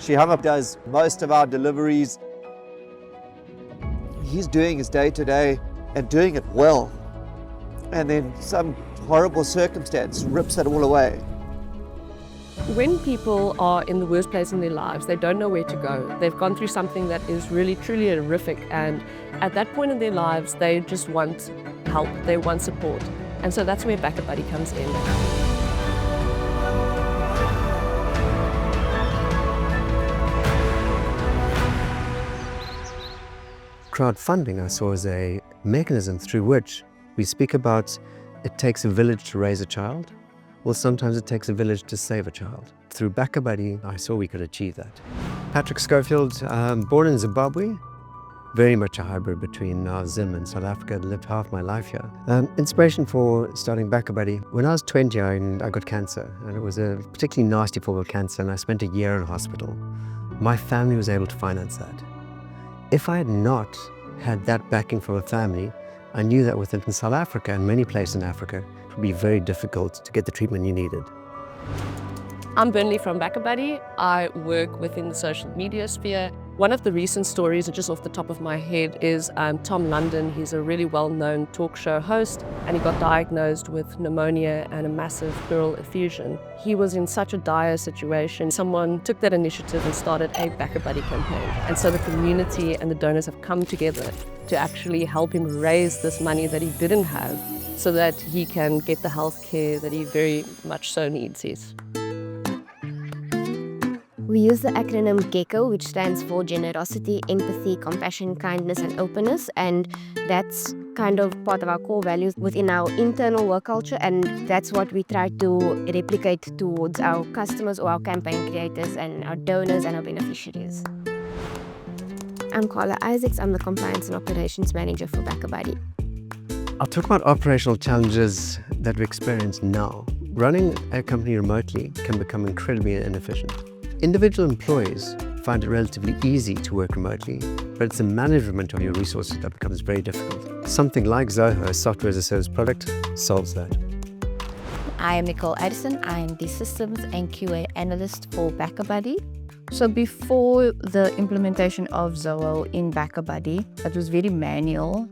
Shihama does most of our deliveries. He's doing his day-to-day and doing it well. And then some horrible circumstance rips it all away. When people are in the worst place in their lives, they don't know where to go. They've gone through something that is really, truly horrific, and at that point in their lives, they just want help, they want support. And so that's where BackaBuddy comes in. Crowdfunding I saw as a mechanism through which we speak about it takes a village to raise a child. Well, sometimes it takes a village to save a child. Through BackaBuddy, I saw we could achieve that. Patrick Schofield, born in Zimbabwe, very much a hybrid between Zim and South Africa, lived half my life here. Inspiration for starting BackaBuddy. When I was 20, I got cancer, and it was a particularly nasty form of cancer, and I spent a year in hospital. My family was able to finance that. If I had not had that backing from a family, I knew that within South Africa and many places in Africa, it would be very difficult to get the treatment you needed. I'm Burnley from BackaBuddy. I work within the social media sphere. One of the recent stories, just off the top of my head, is Tom London. He's a really well-known talk show host, and he got diagnosed with pneumonia and a massive pleural effusion. He was in such a dire situation. Someone took that initiative and started a BackaBuddy campaign. And so the community and the donors have come together to actually help him raise this money that he didn't have so that he can get the health care that he very much so needs. We use the acronym GECKO, which stands for Generosity, Empathy, Compassion, Kindness and Openness, and that's kind of part of our core values within our internal work culture, and that's what we try to replicate towards our customers or our campaign creators and our donors and our beneficiaries. I'm Carla Isaacs. I'm the Compliance and Operations Manager for BackaBuddy. I'll talk about operational challenges that we experience now. Running a company remotely can become incredibly inefficient. Individual employees find it relatively easy to work remotely, but it's the management of your resources that becomes very difficult. Something like Zoho, a software as a service product, solves that. I am Nicole Addison. I am the Systems and QA Analyst for BackaBuddy. So before the implementation of Zoho in BackaBuddy, it was very manual.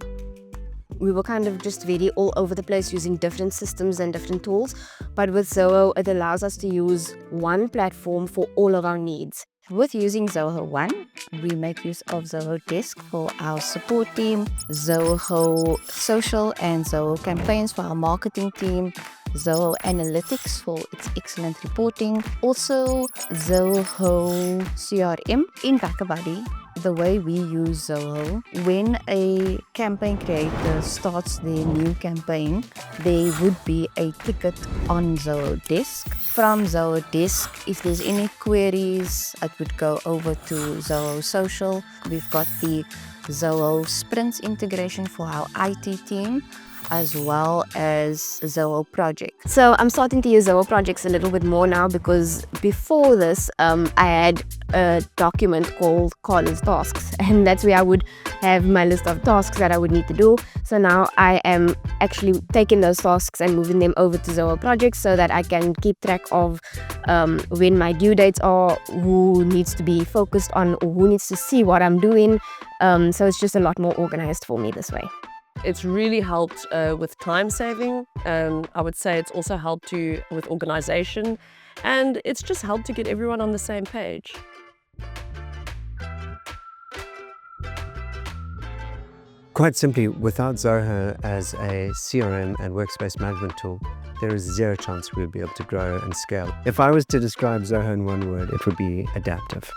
We were kind of just very all over the place using different systems and different tools. But with Zoho, it allows us to use one platform for all of our needs. With using Zoho One, we make use of Zoho Desk for our support team, Zoho Social and Zoho Campaigns for our marketing team, Zoho Analytics for its excellent reporting, also Zoho CRM in BackaBuddy. The way we use Zoho, when a campaign creator starts their new campaign, there would be a ticket on Zoho Desk. From Zoho Desk, if there's any queries, it would go over to Zoho Social. We've got the Zoho Sprints integration for our IT team, as well as Zoho Project. So I'm starting to use Zoho Projects a little bit more now, because before this, I had a document called Carla's Tasks, and that's where I would have my list of tasks that I would need to do. So now I am actually taking those tasks and moving them over to Zoho Projects so that I can keep track of when my due dates are, who needs to be focused on, or who needs to see what I'm doing. So it's just a lot more organized for me this way. It's really helped with time saving. I would say it's also helped with organization, and it's just helped to get everyone on the same page. Quite simply, without Zoho as a CRM and workspace management tool, there is zero chance we would be able to grow and scale. If I was to describe Zoho in one word, it would be adaptive.